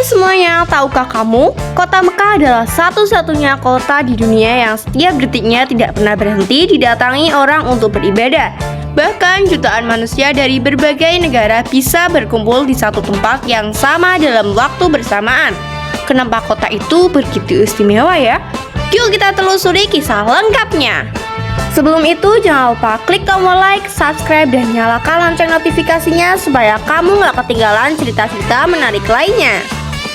semuanya, tahukah kamu? Kota Mekah adalah satu-satunya kota di dunia yang setiap detiknya tidak pernah berhenti didatangi orang untuk beribadah. Bahkan jutaan manusia dari berbagai negara bisa berkumpul di satu tempat yang sama dalam waktu bersamaan. Kenapa kota itu begitu istimewa ya? Yuk kita telusuri kisah lengkapnya. Sebelum itu jangan lupa klik tombol like, subscribe, dan nyalakan lonceng notifikasinya supaya kamu gak ketinggalan cerita-cerita menarik lainnya.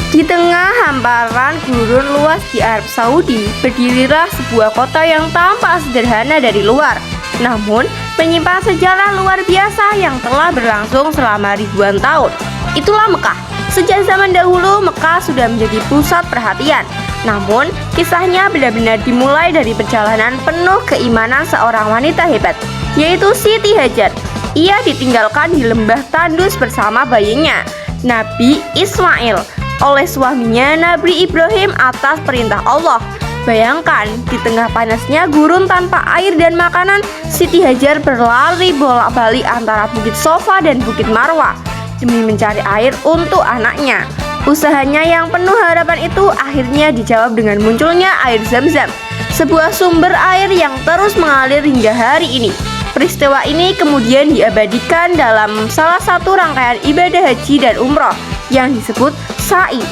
Di tengah hamparan gurun luas di Arab Saudi, berdirilah sebuah kota yang tampak sederhana dari luar, namun menyimpan sejarah luar biasa yang telah berlangsung selama ribuan tahun. Itulah Mekah. Sejak zaman dahulu, Mekah sudah menjadi pusat perhatian. Namun, kisahnya benar-benar dimulai dari perjalanan penuh keimanan seorang wanita hebat, yaitu Siti Hajar. Ia ditinggalkan di lembah tandus bersama bayinya, Nabi Ismail, oleh suaminya Nabi Ibrahim atas perintah Allah. Bayangkan, di tengah panasnya gurun tanpa air dan makanan, Siti Hajar berlari bolak-balik antara Bukit Sofa dan Bukit Marwah demi mencari air untuk anaknya. Usahanya yang penuh harapan itu akhirnya dijawab dengan munculnya air Zam-Zam, sebuah sumber air yang terus mengalir hingga hari ini. Peristiwa ini kemudian diabadikan dalam salah satu rangkaian ibadah haji dan umroh yang disebut Sa'i.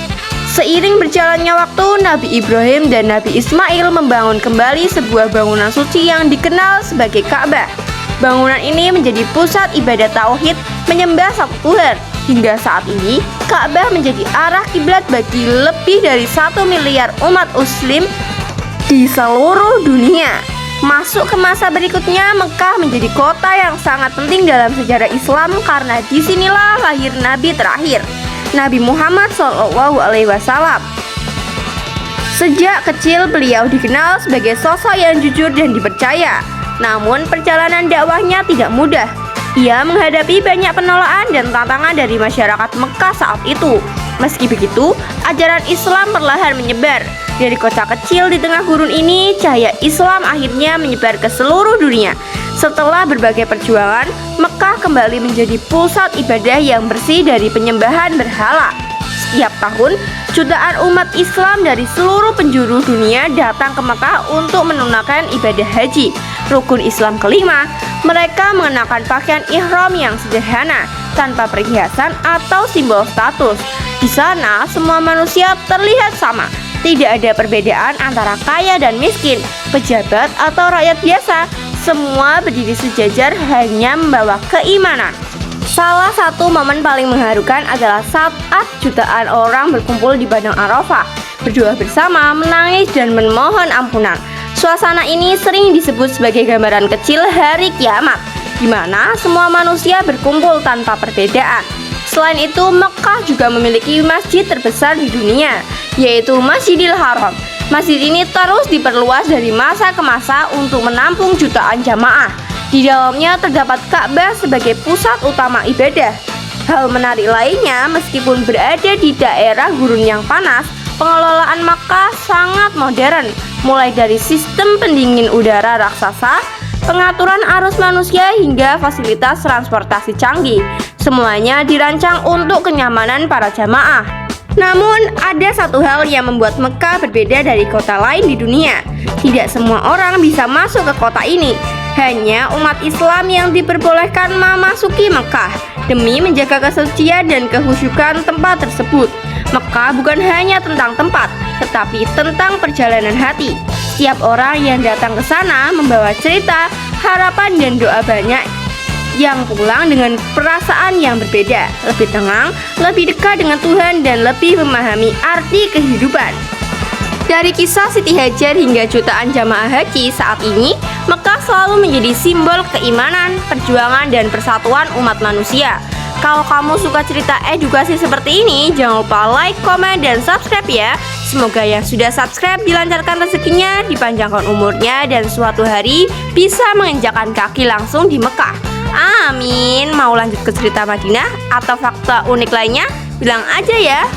Seiring berjalannya waktu, Nabi Ibrahim dan Nabi Ismail membangun kembali sebuah bangunan suci yang dikenal sebagai Ka'bah. Bangunan ini menjadi pusat ibadah tauhid, menyembah satu Tuhan. Hingga saat ini, Ka'bah menjadi arah kiblat bagi lebih dari 1 miliar umat muslim di seluruh dunia. Masuk ke masa berikutnya, Mekah menjadi kota yang sangat penting dalam sejarah Islam karena disinilah lahir Nabi terakhir, Nabi Muhammad SAW. Sejak kecil beliau dikenal sebagai sosok yang jujur dan dipercaya. Namun perjalanan dakwahnya tidak mudah. Ia menghadapi banyak penolakan dan tantangan dari masyarakat Mekah saat itu. Meski begitu, ajaran Islam perlahan menyebar. Dari kota kecil di tengah gurun ini, cahaya Islam akhirnya menyebar ke seluruh dunia. Setelah berbagai perjuangan, Mekah kembali menjadi pusat ibadah yang bersih dari penyembahan berhala. Setiap tahun, jutaan umat Islam dari seluruh penjuru dunia datang ke Mekah untuk menunaikan ibadah haji, rukun Islam kelima. Mereka mengenakan pakaian ihram yang sederhana, tanpa perhiasan atau simbol status. Di sana, semua manusia terlihat sama. Tidak ada perbedaan antara kaya dan miskin, pejabat atau rakyat biasa. Semua berdiri sejajar hanya membawa keimanan. Salah satu momen paling mengharukan adalah saat jutaan orang berkumpul di Padang Arafah, berdoa bersama, menangis, dan memohon ampunan. Suasana ini sering disebut sebagai gambaran kecil hari kiamat, di mana semua manusia berkumpul tanpa perbedaan. Selain itu, Mekah juga memiliki masjid terbesar di dunia, yaitu Masjidil Haram. Masjid ini terus diperluas dari masa ke masa untuk menampung jutaan jamaah. Di dalamnya terdapat Ka'bah sebagai pusat utama ibadah. Hal menarik lainnya, meskipun berada di daerah gurun yang panas, pengelolaan Makkah sangat modern, mulai dari sistem pendingin udara raksasa, pengaturan arus manusia, hingga fasilitas transportasi canggih. Semuanya dirancang untuk kenyamanan para jamaah. Namun, ada satu hal yang membuat Mekah berbeda dari kota lain di dunia. Tidak semua orang bisa masuk ke kota ini. Hanya umat Islam yang diperbolehkan memasuki Mekah demi menjaga kesucian dan kehusyukan tempat tersebut. Mekah bukan hanya tentang tempat, tetapi tentang perjalanan hati. Setiap orang yang datang ke sana membawa cerita, harapan, dan doa banyak yang pulang dengan perasaan yang berbeda, lebih tenang, lebih dekat dengan Tuhan, dan lebih memahami arti kehidupan. Dari kisah Siti Hajar hingga jutaan jamaah haji saat ini, Mekah selalu menjadi simbol keimanan, perjuangan, dan persatuan umat manusia. Kalau kamu suka cerita edukasi seperti ini, jangan lupa like, komen, dan subscribe ya. Semoga yang sudah subscribe dilancarkan rezekinya, dipanjangkan umurnya, dan suatu hari bisa menginjakkan kaki langsung di Mekah. Amin. Mau lanjut ke cerita Madinah atau fakta unik lainnya? Bilang aja ya.